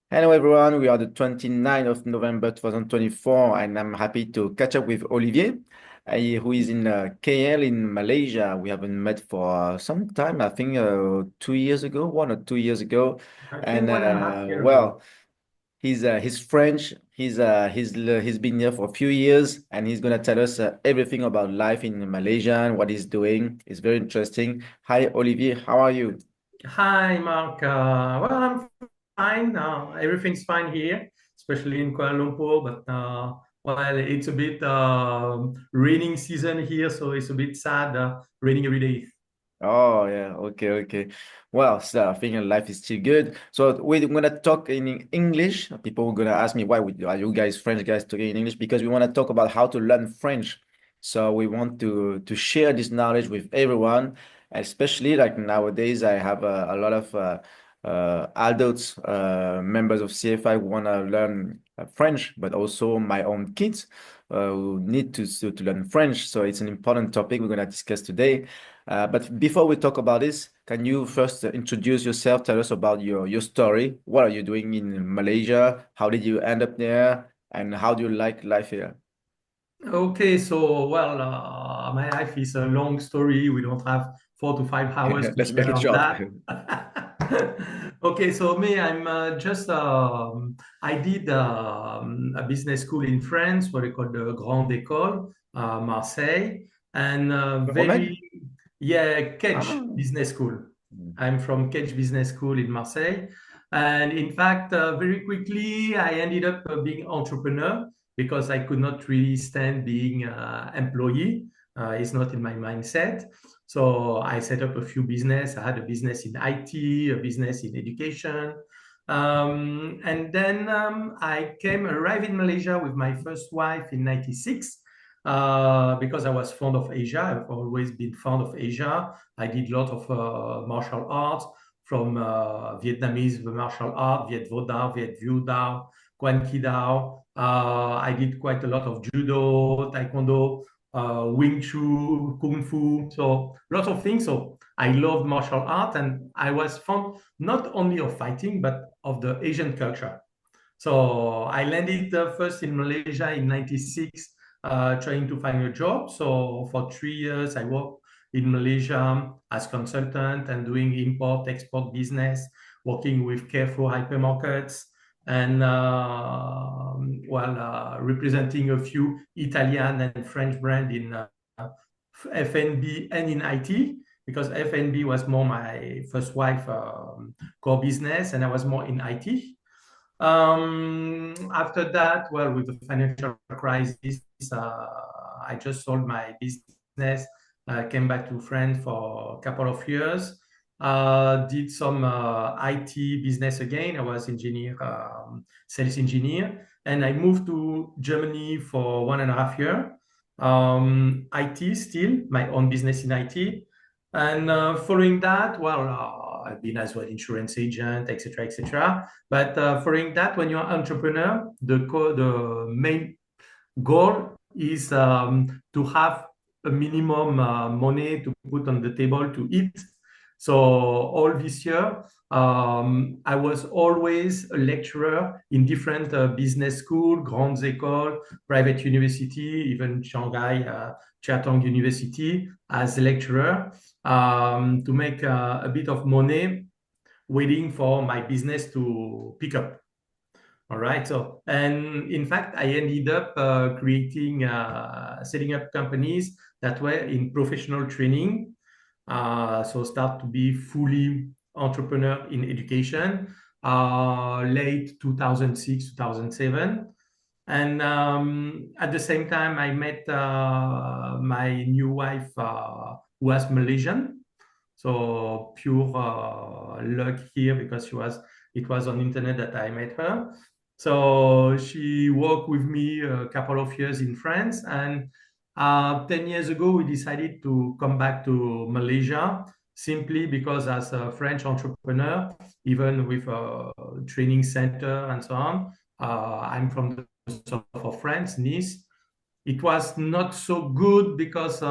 Hello everyone, we are the 29th of November 2024 and I'm happy to catch up with Olivier, who is in KL in Malaysia. We haven't met for some time, I think 2 years ago, 1 or 2 years ago. I And think 1.5 year ago. he's French. He's been here for a few years and he's gonna tell us everything about life in Malaysia and what he's doing. It's very interesting. Hi Olivier, how are you? Hi, Mark. Well, I'm fine. Everything's fine here, especially in Kuala Lumpur. But well, it's a bit raining season here, so it's a bit sad. Raining every day. Oh yeah, okay, okay. Well, so I think life is still good. So we're gonna talk in English. People are gonna ask me are you guys French guys talking in English? Because we want to talk about how to learn French. So we want to share this knowledge with everyone, especially like nowadays. I have a lot of adults, members of CFI who want to learn French, but also my own kids who need to learn French. So it's an important topic we're gonna discuss today. But before we talk about this, can you first introduce yourself? Tell us about your story. What are you doing in Malaysia? How did you end up there? And how do you like life here? Okay, so well, my life is a long story. We don't have 4 to 5 hours to Let's make share it on short. that. Okay, so me, I'm I did a business school in France, what they call the Grande École, Marseille, and Romain? yeah, Ah. Kedge Business School. I'm from Kedge Business School in Marseille. And in fact, very quickly, I ended up being entrepreneur because I could not really stand being employee. It's not in my mindset. So I set up a few business. I had a business in IT, a business in education. And then I arrived in Malaysia with my first wife in 96 because I was fond of Asia. I've always been fond of Asia. I did a lot of martial arts from Vietnamese martial art, Viet Vo Dao, Viet Vu Dao, Quan Ki Dao. I did quite a lot of judo, taekwondo, wing chun, kung fu, so lots of things. So I loved martial art, and I was fond not only of fighting but of the Asian culture. So I landed first in Malaysia in 96, trying to find a job. So for 3 years, I worked in Malaysia as consultant and doing import export business, working with Carrefour hypermarkets and representing a few Italian and French brand in F&B and in IT, because F&B was more my first wife core business, and I was more in IT. After that, well, with the financial crisis, I just sold my business, came back to France for a couple of years, did some IT business again. I was engineer, sales engineer, and I moved to Germany for 1.5 years. IT still, my own business in IT. And following that, well, I've been as well insurance agent, etc., etc. But following that, when you're an entrepreneur, the main goal is to have a minimum money to put on the table to eat. So all this year, I was always a lecturer in different business school, grandes écoles, private university, even Shanghai Chiatong University as a lecturer to make a bit of money, waiting for my business to pick up. All right. So, and in fact, I ended up setting up companies that were in professional training. So start to be fully entrepreneur in education, late 2006, 2007. And at the same time, I met my new wife, who was Malaysian. So pure luck here because it was on internet that I met her. So she worked with me a couple of years in France, and 10 years ago we decided to come back to Malaysia simply because as a French entrepreneur, even with a training center and so on, I'm from the south of France, Nice. It was not so good because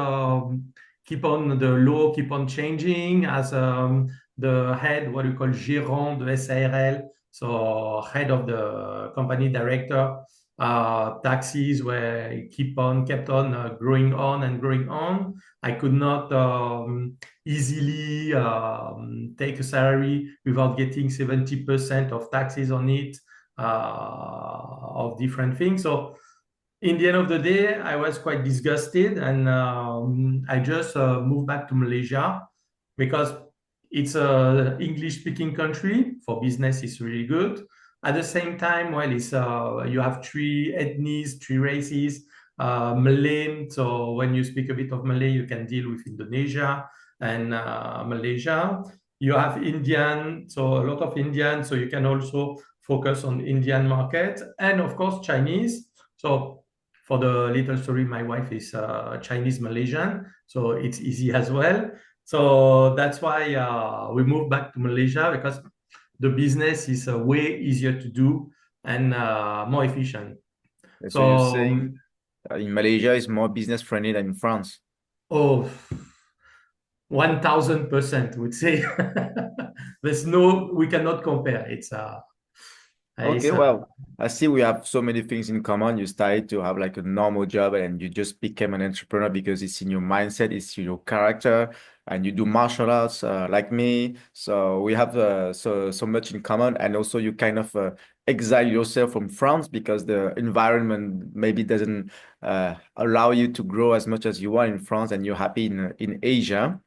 keep on the law keep on changing as the head, what we call gérant de SARL. So head of the company, director, taxes were kept on growing on and growing on. I could not easily take a salary without getting 70% of taxes on it, of different things. So in the end of the day, I was quite disgusted, and I just moved back to Malaysia because it's a English-speaking country. For business, it's really good. At the same time, well, it's you have three ethnies, three races. Malay, so when you speak a bit of Malay, you can deal with Indonesia and Malaysia. You have Indian, so a lot of Indian, so you can also focus on Indian market, and of course Chinese. So for the little story, my wife is Chinese Malaysian, so it's easy as well. So that's why we moved back to Malaysia, because the business is way easier to do and more efficient. So you're So, saying in Malaysia is more business friendly than in France. oh, 1000% would say. There's no, we cannot compare. Okay, It's well, I see we have so many things in common. You started to have like a normal job and you just became an entrepreneur because it's in your mindset, it's in your character, and you do martial arts like me. So we have so much in common. And also you kind of exile yourself from France because the environment maybe doesn't allow you to grow as much as you want in France, and you're happy in Asia.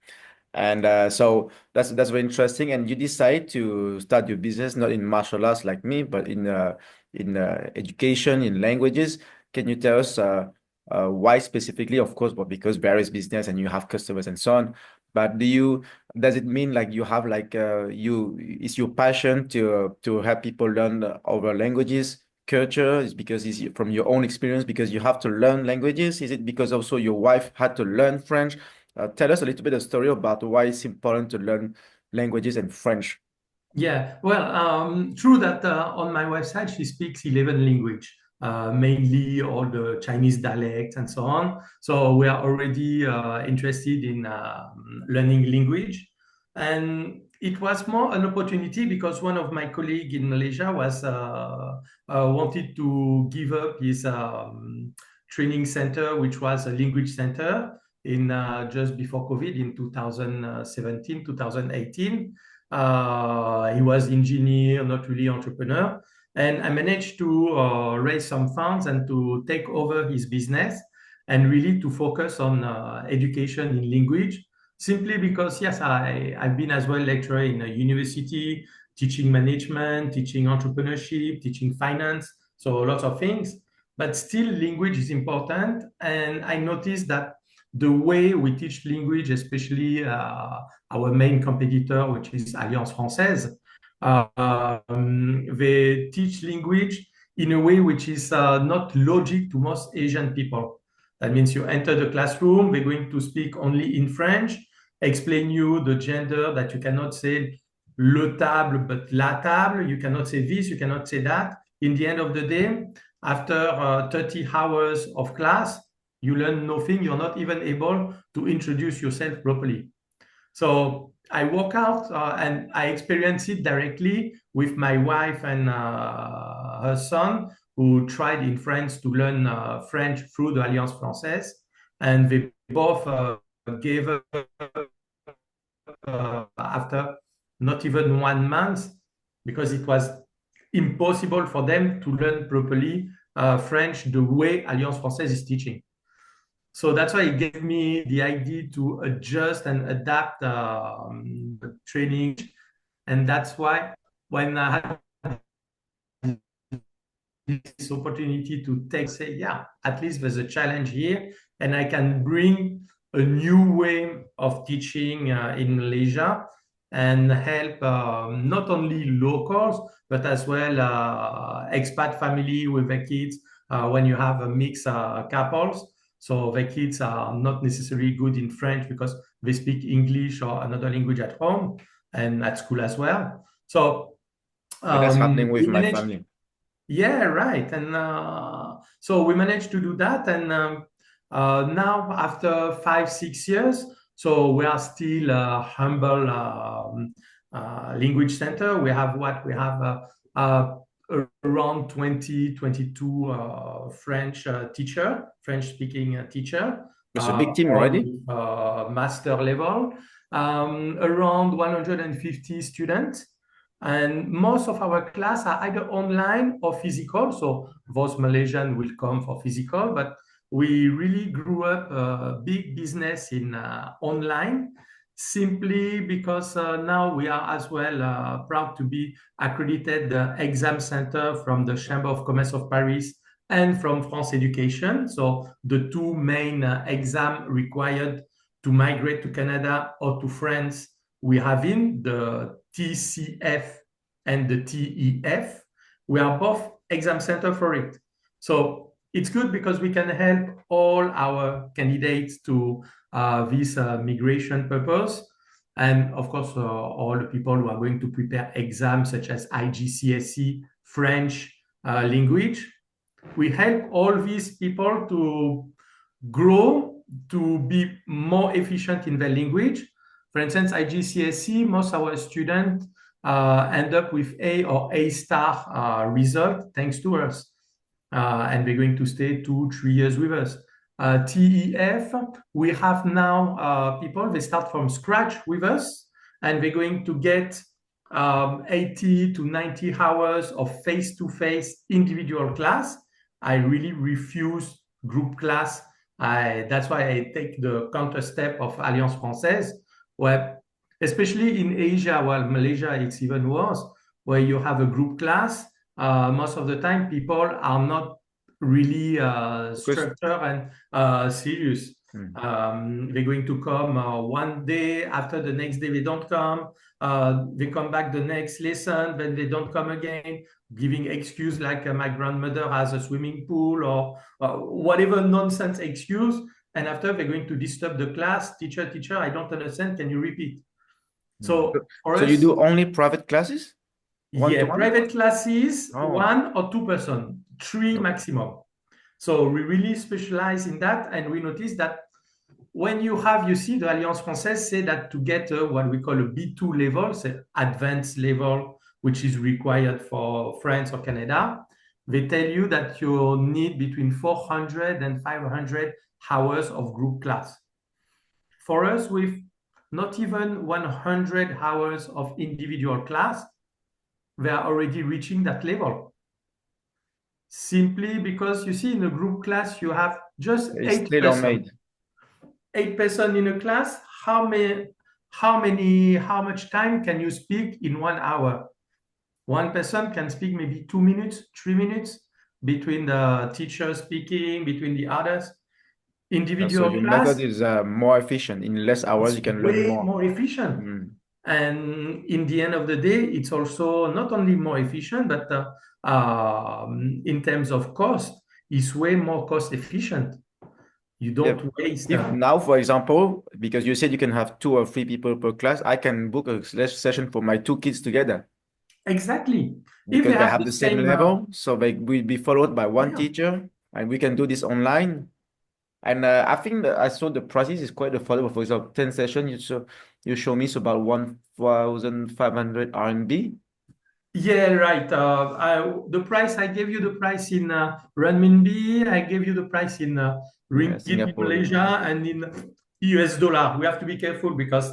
And so that's very interesting. And you decide to start your business not in martial arts like me, but in education, in languages. Can you tell us why specifically? Of course, but because various business and you have customers and so on. But does it mean like you have like is your passion to help people learn other languages? Culture is because it's from your own experience because you have to learn languages. Is it because also your wife had to learn French? Tell us a little bit of story about why it's important to learn languages and French. Yeah, well, true that on my website she speaks 11 language, mainly all the Chinese dialects and so on. So we are already interested in learning language, and it was more an opportunity because one of my colleagues in Malaysia was wanted to give up his training center, which was a language center in just before COVID in 2017, 2018. He was engineer, not really entrepreneur. And I managed to raise some funds and to take over his business and really to focus on education in language, simply because, yes, I've been as well lecturer in a university, teaching management, teaching entrepreneurship, teaching finance, so lots of things. But still, language is important. And I noticed that the way we teach language, especially our main competitor, which is Alliance Française, they teach language in a way which is not logic to most Asian people. That means you enter the classroom, they're going to speak only in French, explain you the gender, that you cannot say le table, but la table. You cannot say this, you cannot say that. In the end of the day, after 30 hours of class, you learn nothing. You're not even able to introduce yourself properly. So I walk out and I experience it directly with my wife and her son, who tried in France to learn French through the Alliance Française. And they both gave up after not even 1 month, because it was impossible for them to learn properly French the way Alliance Française is teaching. So that's why it gave me the idea to adjust and adapt training. And that's why when I had this opportunity to take, say, yeah, at least there's a challenge here, and I can bring a new way of teaching in Malaysia and help not only locals, but as well expat family with their kids when you have a mixed couples. So the kids are not necessarily good in French because they speak English or another language at home and at school as well. So Yeah, that's happening we with my managed, family. yeah, right. And so we managed to do that. And now, after 5, 6 years, so we are still a humble language center. We have what? We have uh, around 20, 22 French-speaking teacher, It's a big team all already. with master level, around 150 students. And most of our class are either online or physical. So those Malaysian will come for physical, but we really grew up a big business in online simply because now we are as well proud to be accredited exam center from the Chamber of Commerce of Paris and from France Education. So the two main exam required to migrate to Canada or to France, we have in the TCF and the TEF. We are both exam center for it. So it's good because we can help all our candidates to this migration purpose. And of course, all the people who are going to prepare exams such as IGCSE, French language. We help all these people to grow, to be more efficient in their language. For instance, IGCSE, most of our students end up with A or A star result thanks to us. And they're going to stay 2, 3 years with us. TEF, we have now people, they start from scratch with us, and they're going to get 80 to 90 hours of face-to-face individual class. I really refuse group class. That's why I take the counter step of Alliance Française, where, especially in Asia, well, Malaysia, it's even worse, where you have a group class. Most of the time, people are not really structured and serious. They're going to come one day, after the next day they don't come. They come back the next lesson, then they don't come again, giving excuse like my grandmother has a swimming pool or whatever nonsense excuse. And after they're going to disturb the class, teacher, I don't understand. Can you repeat? So for So you us, do only private classes? One to yeah, one? private classes, Oh, 1 or 2 person, three okay. maximum. So we really specialize in that, and we notice that when you have, you see, the Alliance Française say that to get what we call a B2 level, say advanced level, which is required for France or Canada, they tell you that you need between 400 and 500 hours of group class. For us, with not even 100 hours of individual class, they are already reaching that level. Simply because you see, in a group class, you have just It's 8 persons. tailor-made. 8 persons in a class, how much time can you speak in 1 hour? One person can speak maybe 2 minutes, 3 minutes between the teacher speaking, between the others. So Individual your method class, is more efficient. In less hours, it's you can learn way more. more efficient. Mm. And in the end of the day, it's also not only more efficient, but in terms of cost, it's way more cost efficient. You Yeah. don't waste. If now, for example, because you said you can have 2 or 3 people per class, I can book a session for my 2 kids together Exactly. If because they they have have the the same same, level. So they will be followed by one yeah. teacher, and we can do this online. And I think that I saw the prices is quite affordable. For example, 10 sessions, you show me it's about 1,500 RMB. Yeah, right. The price I gave you the price in renminbi. I gave you the price in Yeah, ringgit in Singapore. Malaysia and in US dollar. We have to be careful because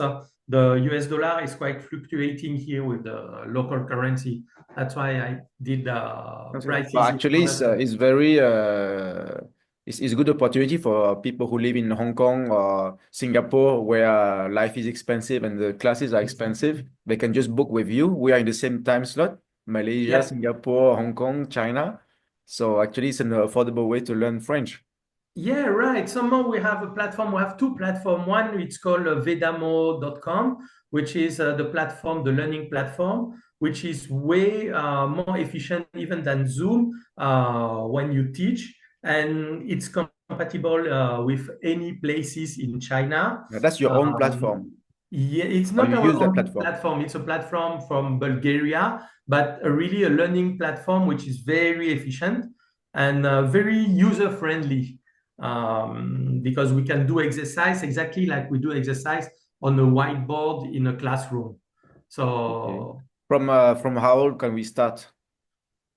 the US dollar is quite fluctuating here with the local currency. That's why I did But prices in actually, dollar. it's very it's good opportunity for people who live in Hong Kong or Singapore, where life is expensive and the classes are expensive. They can just book with you. We are in the same time slot, Malaysia, Yeah. Singapore, Hong Kong, China. So actually, it's an affordable way to learn French. Yeah, right. Somehow we have a platform. We have two platforms. One, it's called vedamo.com, which is the platform, the learning platform, which is way more efficient even than Zoom when you teach. And it's compatible with any places in China. Now, that's your own platform, Yeah, it's or not you our use that own platform. platform. It's a platform from Bulgaria, but really a learning platform which is very efficient and very user-friendly because we can do exercise exactly like we do exercise on a whiteboard in a classroom. Okay. So From how old can we start?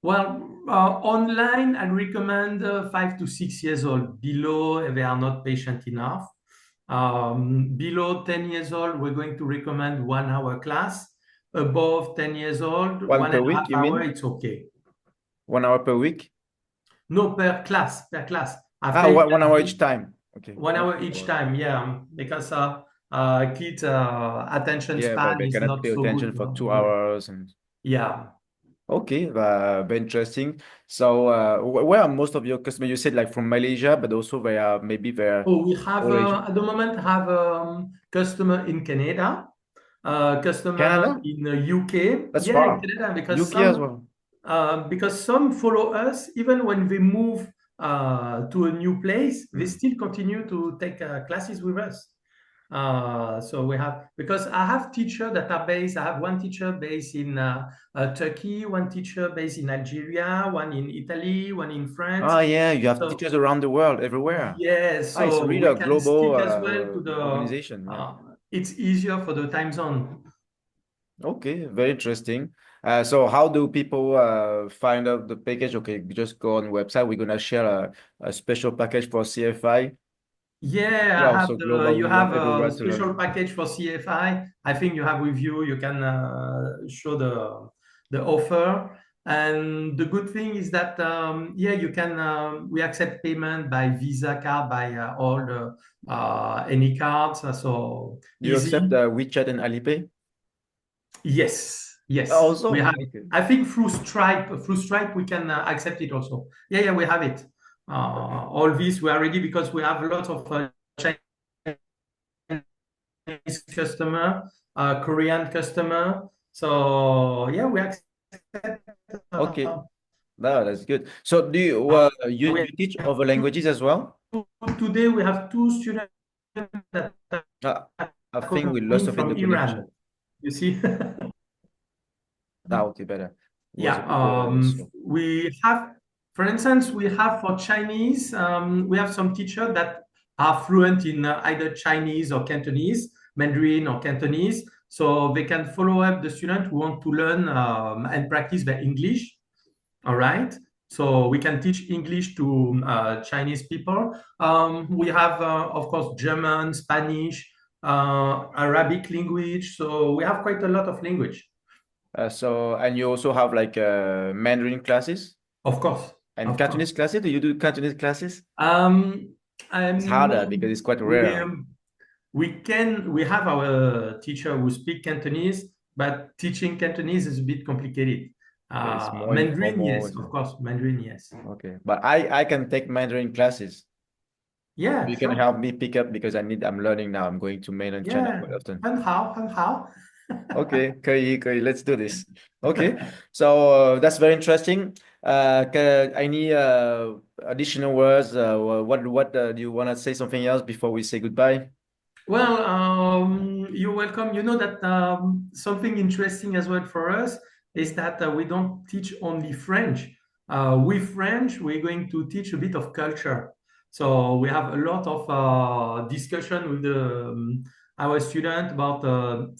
Well, online, I recommend 5 to 6 years old. Below, they are not patient enough. Below 10 years old, we're going to recommend 1 hour class. Above 10 years old, One one per and a week, half you hour, mean? it's okay. 1 hour per week? No, per class, per class. Ah, After you one can hour each do time. Okay, one one hour each hour. time, yeah, because kids' attention Yeah, span but they is cannot not pay so good. attention for 2 hours and Yeah. okay, very interesting. So, where are most of your customers? You said like from Malaysia, but also they are maybe they're Oh, we have all Asian. at the moment have customer in Canada, customer Canada? in UK. That's Yeah, in far. Canada UK as well. because some follow us even when they move to a new place. They Hmm. still continue to take classes with us. So we have because I have teacher that are based. I have one teacher based in Turkey, one teacher based in Algeria, one in Italy, one in France. Oh yeah, you have So teachers around the world, everywhere. yeah, Ah, it's so really we a can global stick as well to the. organization. Yeah. It's easier for the time zone. Okay, very interesting. So how do people find out the package? Okay, just go on the website. We're gonna share a special package for CFI. Yeah, We I are have also the. global. You We have want a everywhere to special learn. package for CFI. I think you have with you. You can show the offer. And the good thing is that yeah, you can. We accept payment by Visa card, by all the any cards. So Do you accept easy. WeChat and Alipay? Yes, yes, we Also, have it. okay. I think through Stripe, we can accept it also. Yeah, yeah, we have it. All this we are ready because we have a lot of Chinese customer, Korean customer. So yeah, we accept. Okay, Uh, no, that's good. So do you uh, you we you teach have other languages as well? today we have two students that Uh, I are think we lost coming of in the from connection. Iran. You see. Ah, okay, better. It was a Yeah, bit slow. we have, for instance, we have for Chinese, we have some teachers that are fluent in either Chinese or Cantonese, Mandarin or Cantonese, so they can follow up the student who want to learn and practice their English. All right. So we can teach English to Chinese people. We have, of course, German, Spanish, Arabic language. So we have quite a lot of language, So and you also have like Mandarin classes of course, and of course. Cantonese classes. Do you do Cantonese classes? Um, It's I'm harder because it's quite we rare. we have our teacher who speak Cantonese, but teaching Cantonese is a bit complicated. Okay, it's more Mandarin, informal, yes, isn't of it? course, Mandarin, yes. Okay, but I can take Mandarin classes. Yeah, You can sure. help me pick up because I'm learning now. I'm going to mainland China Yeah, quite often. 很好，很好. Okay, 可以, let's do this. Okay, so that's very interesting. Any additional words? What do you want to say something else before we say goodbye? Well, you're welcome. You know that something interesting as well for us is that we don't teach only French. With French, we're going to teach a bit of culture. So we have a lot of discussion with our student about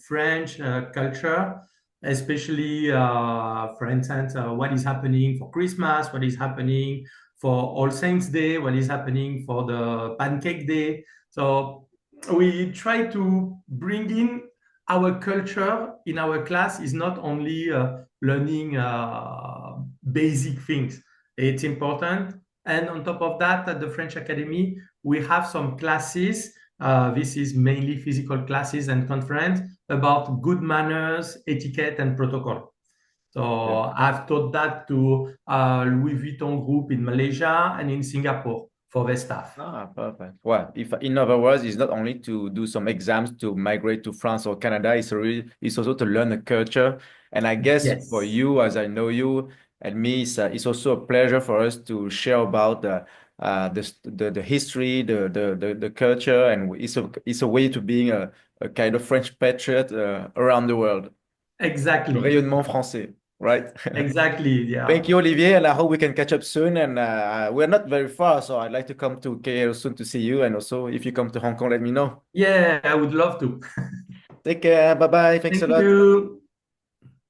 French culture, especially, for instance, what is happening for Christmas, what is happening for All Saints Day, what is happening for the Pancake Day. So we try to bring in our culture in our class is not only learning basic things. It's important. And on top of that, at the French Academy, we have some classes. This is mainly physical classes and conference about good manners, etiquette, and protocol. So I've taught that to Louis Vuitton Group in Malaysia and in Singapore for their staff. Ah, perfect. Well, if in other words, it's not only to do some exams to migrate to France or Canada, it's also to learn the culture. And I guess for Yes. you, as I know you and me, it's also a pleasure for us to share about the history, the culture, and it's a way to being a kind of French patriot around the world. Le Exactly. rayonnement français, right? Exactly. Thank Yeah. you, Olivier, and I hope we can catch up soon. And we're not very far, so I'd like to come to KL soon to see you. And also, if you come to Hong Kong, let me know. Yeah, I would love to. Take care. Bye bye. Thanks a Thank lot. you.